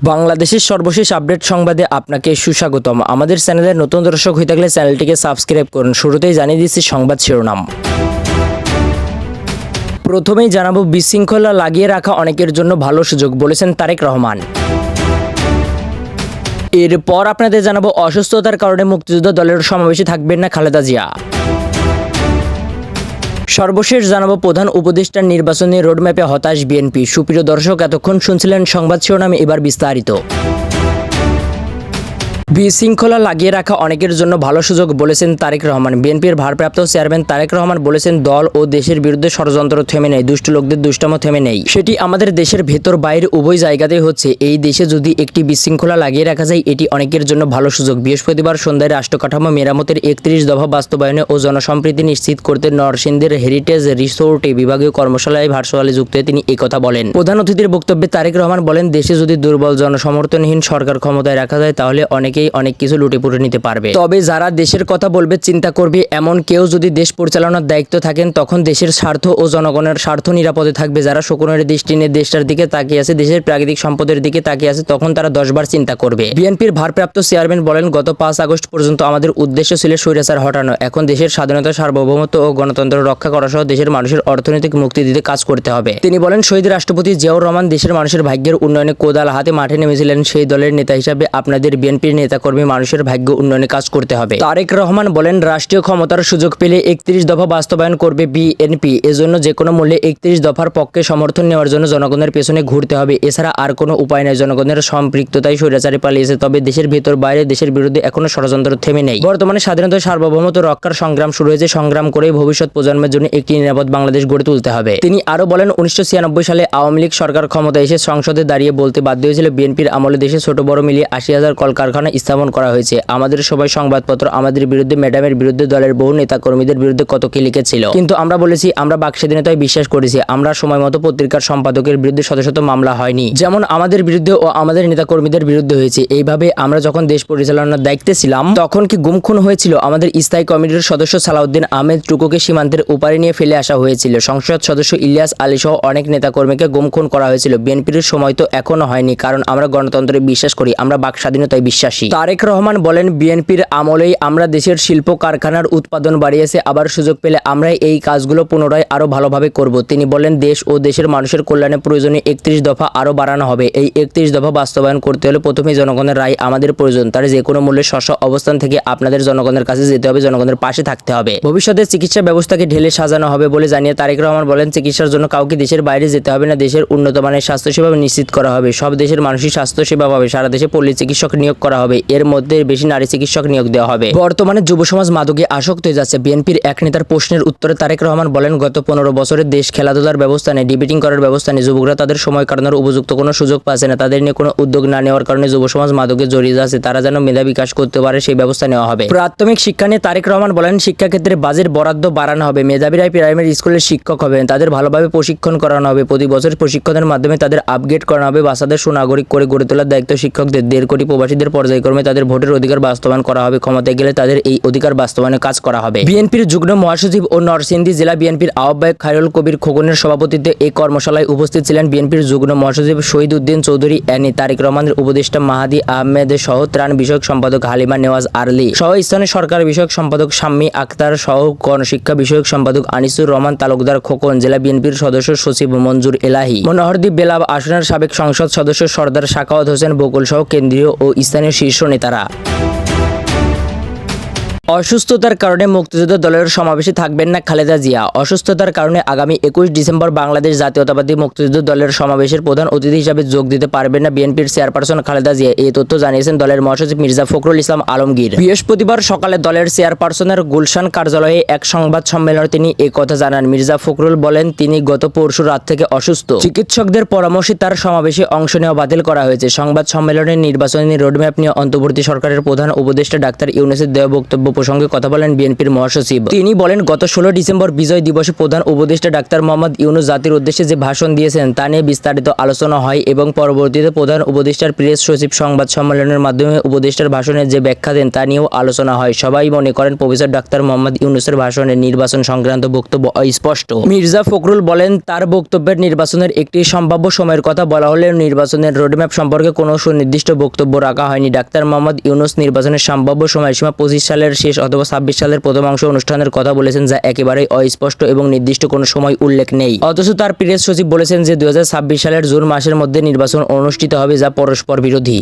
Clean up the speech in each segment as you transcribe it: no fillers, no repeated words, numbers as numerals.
বাংলাদেশের সর্বশেষ আপডেট সংবাদে আপনাকে সুস্বাগতম। আমাদের চ্যানেলের নতুন দর্শক হয়ে থাকলে চ্যানেলটিকে সাবস্ক্রাইব করুন। শুরুতেই জানিয়ে দিচ্ছি সংবাদ শিরোনাম। প্রথমেই জানাবো, বিশৃঙ্খলা লাগিয়ে রাখা অনেকের জন্য ভালো সুযোগ, বলেছেন তারেক রহমান। এরপর আপনাদের জানাবো, অসুস্থতার কারণে মুক্তিযোদ্ধা দলের সমাবেশে থাকবেন না খালেদা জিয়া। সর্বশেষ জানাবো, প্রধান উপদেষ্টার নির্বাচনী রোডম্যাপে হতাশ বিএনপি। সুপ্রিয় দর্শক, এতক্ষণ শুনছিলেন সংবাদ শিরোনাম, এবার বিস্তারিত। বিশৃঙ্খলা লাগিয়ে রাখা অনেকের জন্য ভালো সুযোগ, বলেছেন তারেক রহমান। বিএনপির ভারপ্রাপ্ত চেয়ারম্যান তারেক রহমান বলেছেন, দল ও দেশের বিরুদ্ধে ষড়যন্ত্র থেমে নেই, দুষ্ট লোকদের দুষ্টামো থেমে নেই। সেটি আমাদের দেশের ভেতর বাইরে উভয় জায়গাতেই হচ্ছে। এই দেশে যদি একটি বিশৃঙ্খলা লাগিয়ে রাখা যায়, এটি অনেকের জন্য ভালো সুযোগ। বৃহস্পতিবার সন্ধ্যায় রাষ্ট্রকাঠামো মেরামতের 31 দফা বাস্তবায়নে ও জনসম্প্রীতি নিশ্চিত করতে নরসিংদীর হেরিটেজ রিসোর্টে বিভাগীয় কর্মশালায় ভার্চুয়ালি যুক্ত হয়ে তিনি একথা বলেন। প্রধান অতিথির বক্তব্যে তারেক রহমান বলেন, দেশে যদি দুর্বল জনসমর্থনহীন সরকার ক্ষমতায় রাখা যায়, তাহলে অনেক কিছু লুটেপুটে নিতে পারবে। তবে যারা দেশের কথা বলবে, চিন্তা করবে, এমন কেউ যদি দেশ পরিচালনার দায়িত্ব থাকেন, তখন দেশের স্বার্থ ও জনগণের স্বার্থ নিরাপদে থাকবে। যারা শকুনের দৃষ্টি নিয়ে দেশটার দিকে তাকিয়ে আছে, দেশের প্রাকৃতিক সম্পদের দিকে তাকিয়ে আছে, তখন তারা 10 বার চিন্তা করবে। বিএনপির ভারপ্রাপ্ত চেয়ারম্যান বলেন, গত 5 আগস্ট পর্যন্ত আমাদের উদ্দেশ্য ছিল স্বৈরাচার হটানো। এখন দেশের স্বাধীনতা, সার্বভৌমত্ব ও গণতন্ত্র রক্ষা করা সহ দেশের মানুষের অর্থনৈতিক মুক্তি দিতে কাজ করতে হবে। তিনি বলেন, শহীদ রাষ্ট্রপতি জিয়াউর রহমান দেশের মানুষের ভাগ্যের উন্নয়নে কোদাল হাতে মাঠে নেমেছিলেন। সেই দলের নেতা হিসাবে আপনাদের বিএনপির নেতাকর্মী মানুষের ভাগ্য উন্নয়নে কাজ করতে হবে। তারেক রহমান বলেন, রাষ্ট্রীয় ক্ষমতার সুযোগ পেলে 31 দফা বাস্তবায়ন করবে বিএনপি। এজন্য যে কোনো মূল্যে 31 দফার পক্ষে সমর্থন নেওয়ার জন্য জনগণের পেছনে ঘুরতে হবে। এছাড়া আর কোনো উপায় নেই। জনগণের সম্পৃক্ততায় স্বৈরাচারে পালিয়েছে, তবে দেশের ভেতর বাইরে দেশের বিরুদ্ধে এখনো ষড়যন্ত্র থেমে নেই। বর্তমানে স্বাধীনতা, সার্বভৌমত্ব রক্ষার সংগ্রাম শুরু হয়েছে। সংগ্রাম করেই ভবিষ্যৎ প্রজন্মের জন্য একটি নিরাপদ বাংলাদেশ গড়ে তুলতে হবে। তিনি আরো বলেন, 1996 সালে আওয়ামী লীগ সরকার ক্ষমতায় এসে সংসদে দাঁড়িয়ে বলতে বাধ্য হয়েছিল, বিএনপির আমলে দেশে ছোট বড় মিলিয়ে 80,000 কলকারখানা স্থাপন করা হয়েছে। আমাদের সবাই সংবাদপত্র আমাদের বিরুদ্ধে, ম্যাডামের বিরুদ্ধে, দলের বহু নেতা কর্মীদের বিরুদ্ধে কত কি লিখেছিল, কিন্তু আমরা বলেছি আমরা বাকস্বাধীনতায় বিশ্বাস করেছি। আমরা সময় মতো পত্রিকার সম্পাদকের বিরুদ্ধে শত শত মামলা হয়নি, যেমন আমাদের বিরুদ্ধে ও আমাদের নেতা কর্মীদের বিরুদ্ধে হয়েছে। এইভাবে আমরা যখন দেশ পরিচালনার দায়িত্বে ছিলাম, তখন কি গুম খুন হয়েছিল? আমাদের স্থায়ী কমিটির সদস্য সালাউদ্দিন আহমেদ টুকুকে সীমান্তের ওপারে নিয়ে ফেলে আসা হয়েছিল। সংসদ সদস্য ইলিয়াস আলী সহ অনেক নেতা কর্মীকে গুম খুন করা হয়েছিল। বিএনপির সময় তো এখনো হয়নি, কারণ আমরা গণতন্ত্রে বিশ্বাস করি, আমরা বাকস্বাধীনতায় বিশ্বাসী। তারেক রহমান বলেন, বিএনপির আমলেই আমরা দেশের শিল্প কারখানার উৎপাদন বাড়িয়েছে। আবার সুযোগ পেলে আমরা এই কাজগুলো পুনরায় আরো ভালোভাবে করব। তিনি বলেন, দেশ ও দেশের মানুষের কল্যাণে প্রয়োজনীয় 31 দফা আরো বাড়ানো হবে। এই 31 দফা বাস্তবায়ন করতে হলে প্রথমে জনগণের রায় আমাদের প্রয়োজন। তার যে কোনো মূল্যে অবস্থান থেকে আপনাদের জনগণের কাছে যেতে হবে, জনগণের পাশে থাকতে হবে। ভবিষ্যতে চিকিৎসা ব্যবস্থাকে ঢেলে সাজানো হবে বলে জানিয়ে তারেক রহমান বলেন, চিকিৎসার জন্য কাউকে দেশের বাইরে যেতে হবে না। দেশের উন্নত মানের স্বাস্থ্যসেবা নিশ্চিত করা হবে। সব দেশের মানুষই স্বাস্থ্যসেবা পাবে। সারা দেশে পল্লী চিকিৎসক নিয়োগ করা হবে। এর মধ্যে বেশি নারী চিকিৎসক নিয়োগ দেওয়া হবে। বর্তমানে যুব সমাজ মাদকে আসক্ত হয়ে যাচ্ছে। বিএনপির এক নেতার প্রশ্নের উত্তরে তারেক রহমান বলেন, গত 15 বছরে দেশ খেলাধুলার ব্যবস্থা নেই, ডিবেটিং করার ব্যবস্থা নেই। যুবকরা তাদের সময় কাটানোর উপযুক্ত কোনো সুযোগ পাচ্ছে না। তাদের নিয়ে কোনো উদ্যোগ না নেওয়ার কারণে যুব সমাজ মাদকে জড়িয়ে যাচ্ছে। তারা যেন মেধা বিকাশ করতে পারে, সেই ব্যবস্থা নেওয়া হবে। প্রাথমিক শিক্ষা নিয়ে তারেক রহমান বলেন, শিক্ষাক্ষেত্রে বাজেট বরাদ্দ বাড়ানো হবে। মেধাবীরাই প্রাইমারি স্কুলের শিক্ষক হবেন। তাদের ভালোভাবে প্রশিক্ষণ করানো হবে। প্রতি বছর প্রশিক্ষণের মাধ্যমে তাদের আপগ্রেড করানো হবে। বাচ্চাদের সুনাগরিক করে গড়ে তোলার দায়িত্ব শিক্ষকদের। 1.5 কোটি প্রবাসীদের পর্যায়ক্রমে তাদের ভোটের অধিকার বাস্তবায়ন করা হবে। ক্ষমতায় গেলে তাদের এই অধিকার বাস্তবায়নে কাজ করা হবে। বিএনপির যুগ্ম মহাসচিব ও নরসিংদী জেলা বিএনপির আহ্বায়ক খায়রুল কবির খোকনের সভাপতিত্বে এই কর্মশালায় উপস্থিত ছিলেন বিএনপির যুগ্ম মহাসচিব শহীদ উদ্দিন চৌধুরী এনি, তারেক রহমানের উপদেষ্টা মাহাদি আহমেদ সহ ত্রাণ বিষয়ক সম্পাদক হালিমা নেওয়াজ আরলি সহ স্থানীয় সরকার বিষয়ক সম্পাদক শাম্মী আক্তার সহ গণশিক্ষা বিষয়ক সম্পাদক আনিসুর রহমান তালুকদার খোকন, জেলা বিএনপির সদস্য সচিব মঞ্জুর এলাহি, মনোহরদী বেলাব আসনের সাবেক সংসদ সদস্য সর্দার সাখাওয়াত হোসেন বকুল সহ কেন্দ্রীয় ও স্থানীয় শীর্ষ নেতারা। অসুস্থতার কারণে মুক্তিযোদ্ধা দলের সমাবেশে থাকবেন না খালেদা জিয়া। অসুস্থতার কারণে আগামী 21 ডিসেম্বর বাংলাদেশ জাতীয়তাবাদী মুক্তিযোদ্ধা দলের সমাবেশের প্রধান অতিথি হিসেবে যোগ দিতে পারবেন না বিএনপির চেয়ারপারসন খালেদা জিয়া। এই তথ্য জানিয়েছেন দলের মহাসচিব মির্জা ফখরুল ইসলাম আলমগীর। বৃহস্পতিবার সকালে দলের চেয়ারপারসনের গুলশান কার্যালয়ে এক সংবাদ সম্মেলনে তিনি এই কথা জানান। মির্জা ফখরুল বলেন, তিনি গত পরশু রাত থেকে অসুস্থ। চিকিৎসকদের পরামর্শে তার সমাবেশে অংশ নেওয়া বাতিল করা হয়েছে। সংবাদ সম্মেলনে নির্বাচনী রোডম্যাপ নিয়ে অন্তর্বর্তী সরকারের প্রধান উপদেষ্টা ডাক্তার ইউনূসের দেওয়া বক্তব্য প্রসঙ্গে কথা বলেন বিএনপির মহাসচিব। তিনি বলেন, গত 16 ডিসেম্বর বিজয় দিবসে প্রধান উপদেষ্টা ডাক্তার মোহাম্মদ ইউনূস জাতির উদ্দেশ্যে যে ভাষণ দিয়েছেন তা নিয়ে বিস্তারিত আলোচনা হয় এবং পরবর্তীতে প্রধান উপদেষ্টার প্রেস সচিব সংবাদ সম্মেলনের মাধ্যমে উপদেষ্টার ভাষণের যে ব্যাখ্যা দেন তা নিয়েও আলোচনা হয়। সবাই মনে করেন প্রফেসর ডাক্তার মোহাম্মদ ইউনূসের ভাষণে নির্বাচন সংক্রান্ত বক্তব্য অস্পষ্ট। মির্জা ফখরুল বলেন, তার বক্তব্যের নির্বাচনের একটি সম্ভাব্য সময়ের কথা বলা হলেও নির্বাচনের রোডম্যাপ সম্পর্কে কোনো সুনির্দিষ্ট বক্তব্য রাখা হয়নি। ডাক্তার মোহাম্মদ ইউনূস নির্বাচনের সম্ভাব্য সময়সীমা 25 সালের শেষ অথবা 26 সালের প্রথম অংশ অনুষ্ঠানের কথা বলেছেন, যা একেবারেই অস্পষ্ট এবং নির্দিষ্ট কোনো সময় উল্লেখ নেই। অথচ তার প্রেস সচিব বলেছেন যে 2026 সালের জুন মাসের মধ্যে নির্বাচন অনুষ্ঠিত হবে, যা পরস্পর বিরোধী।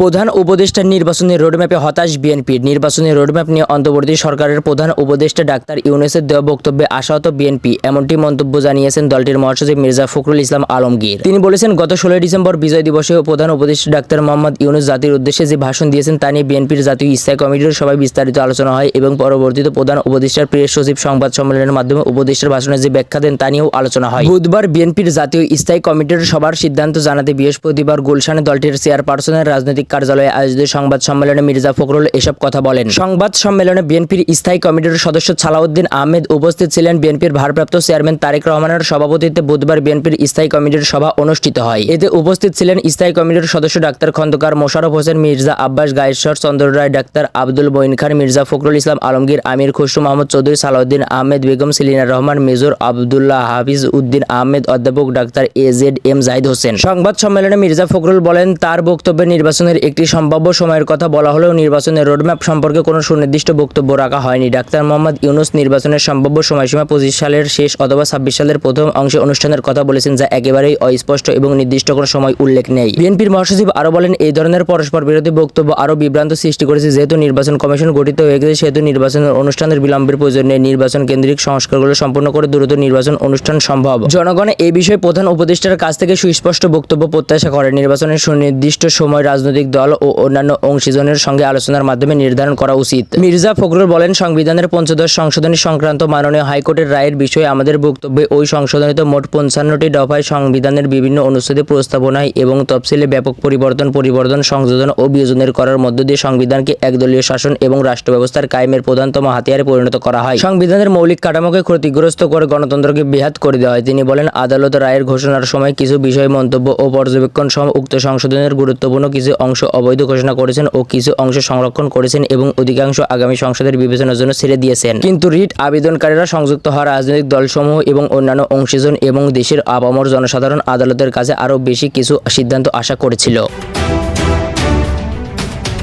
প্রধান উপদেষ্টার নির্বাচনী রোডম্যাপে হতাশ বিএনপি। নির্বাচনী রোডম্যাপ নিয়ে অন্তর্বর্তী সরকারের প্রধান উপদেষ্টা ডাক্তার ইউনূসের দেওয়া বক্তব্যে আশাহত বিএনপি, এমনটি মন্তব্য জানিয়েছেন দলটির মহাসচিব মির্জা ফখরুল ইসলাম আলমগীর। তিনি বলেছেন, গত 16 ডিসেম্বর বিজয় দিবসে প্রধান উপদেষ্টা ডাক্তার মোহাম্মদ ইউনূস জাতির উদ্দেশ্যে যে ভাষণ দিয়েছেন তা নিয়ে বিএনপির জাতীয় স্থায়ী কমিটির সভায় বিস্তারিত আলোচনা হয় এবং পরবর্তীতে প্রধান উপদেষ্টার প্রেস সচিব সংবাদ সম্মেলনের মাধ্যমে উপদেষ্টার ভাষণের যে ব্যাখ্যা দেন তা নিয়েও আলোচনা হয়। বুধবার বিএনপির জাতীয় স্থায়ী কমিটির সভার সিদ্ধান্ত জানাতে বৃহস্পতিবার গুলশানে দলটির চেয়ারপারসনের রাজনৈতিক কার্যালয়ে আয়োজিত সংবাদ সম্মেলনে মির্জা ফখরুল এসব কথা বলেন। সংবাদ সম্মেলনে বিএনপির স্থায়ী কমিটির সদস্য সালাউদ্দিন আহমেদ উপস্থিত ছিলেন। বিএনপির ভারপ্রাপ্ত চেয়ারম্যান তারেক রহমানের সভাপতিত্বে বুধবার বিএনপির স্থায়ী কমিটির সভা অনুষ্ঠিত হয়। এতে উপস্থিত ছিলেন স্থায়ী কমিটির সদস্য ডাক্তার খন্দকার মোশাররফ হোসেন, মির্জা আব্বাস গায়েশ্বর চন্দ্র রায়, ডাক্তার আব্দুল মঈন খান, মির্জা ফখরুল ইসলাম আলমগীর, আমির খসরু মাহমুদ চৌধুরী, সালাউদ্দিন আহমেদ, বেগম সেলিনা রহমান, মেজর আবদুল্লাহ, হাফিজ উদ্দিন আহমেদ, অধ্যাপক ডাক্তার AZM জাহিদ হোসেন। সংবাদ সম্মেলনে মির্জা ফখরুল বলেন, তার বক্তব্যে নির্বাচনের একটি সম্ভাব্য সময়ের কথা বলা হলেও নির্বাচনের রোডম্যাপ সম্পর্কে কোনো সুনির্দিষ্ট বক্তব্য রাখা হয়নি। ডাক্তার মোহাম্মদ ইউনূস নির্বাচনের সম্ভাব্য সময়সীমা 25 সালের শেষ অথবা 26 সালের প্রথম অংশে অনুষ্ঠানের কথা বলেছেন, যা একেবারেই অস্পষ্ট এবং নির্দিষ্ট কোনো সময় উল্লেখ নেই। বিএনপির মহাসচিব আরও বলেন, এই ধরনের পরস্পর বিরোধী বক্তব্য আরও বিভ্রান্ত সৃষ্টি করেছে। যেহেতু নির্বাচন কমিশন গঠিত হয়ে গেছে, সেহেতু নির্বাচনের অনুষ্ঠানের বিলম্বের প্রয়োজন নেই। নির্বাচন কেন্দ্রিক সংস্কারগুলো সম্পন্ন করে দ্রুত নির্বাচন অনুষ্ঠান সম্ভব। জনগণ এই বিষয়ে প্রধান উপদেষ্টার কাছ থেকে সুস্পষ্ট বক্তব্য প্রত্যাশা করে। নির্বাচনের সুনির্দিষ্ট সময় রাজনৈতিক দল ও অন্যান্য অংশীজনের সঙ্গে আলোচনার মাধ্যমে নির্ধারণ করা উচিত। মির্জা ফখরুল বলেন, সংবিধানের 15 সংশোধনী সংক্রান্ত মাননীয় হাইকোর্টের রায়ের বিষয়ে আমাদের বক্তব্যে ওই সংশোধনীতে মোট 55টি দফায় সংবিধানের বিভিন্ন অনুচ্ছেদে প্রস্তাবনায় এবং তফসিলে ব্যাপক পরিবর্তন, সংযোজন ও বিয়োজনের করার মধ্য দিয়ে সংবিধানকে একদলীয় শাসন এবং রাষ্ট্র ব্যবস্থার কায়েমের প্রধানতম হাতিয়ারে পরিণত করা হয়। সংবিধানের মৌলিক কাঠামোকে ক্ষতিগ্রস্ত করে গণতন্ত্রকে বেহাত করে দেওয়া হয়। তিনি বলেন, আদালত রায়ের ঘোষণার সময় কিছু বিষয় মন্তব্য ও পর্যবেক্ষণ সহ উক্ত সংশোধনের গুরুত্বপূর্ণ কিছু অংশ অবৈধ ঘোষণা করেছেন ও কিছু অংশ সংরক্ষণ করেছেন এবং অধিকাংশ আগামী সংসদের বিবেচনার জন্য ছেড়ে দিয়েছেন। কিন্তু রিট আবেদনকারীরা, সংযুক্ত হওয়া রাজনৈতিক দলসমূহ এবং অন্যান্য অংশীজন এবং দেশের আপামর জনসাধারণ আদালতের কাছে আরও বেশি কিছু সিদ্ধান্ত আশা করেছিল।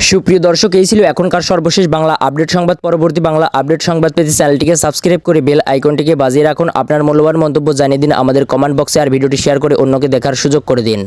সুপ্রিয় দর্শক, এই ছিল এখনকার সর্বশেষ বাংলা আপডেট সংবাদ। পরবর্তী বাংলা আপডেট সংবাদ পেতে চ্যানেলটিকে সাবস্ক্রাইব করে বেল আইকনটিকে বাজিয়ে রাখুন। আপনার মূল্যবান মন্তব্য জানিয়ে দিন আমাদের কমেন্ট বক্সে, আর ভিডিওটি শেয়ার করে অন্যকে দেখার সুযোগ করে দিন।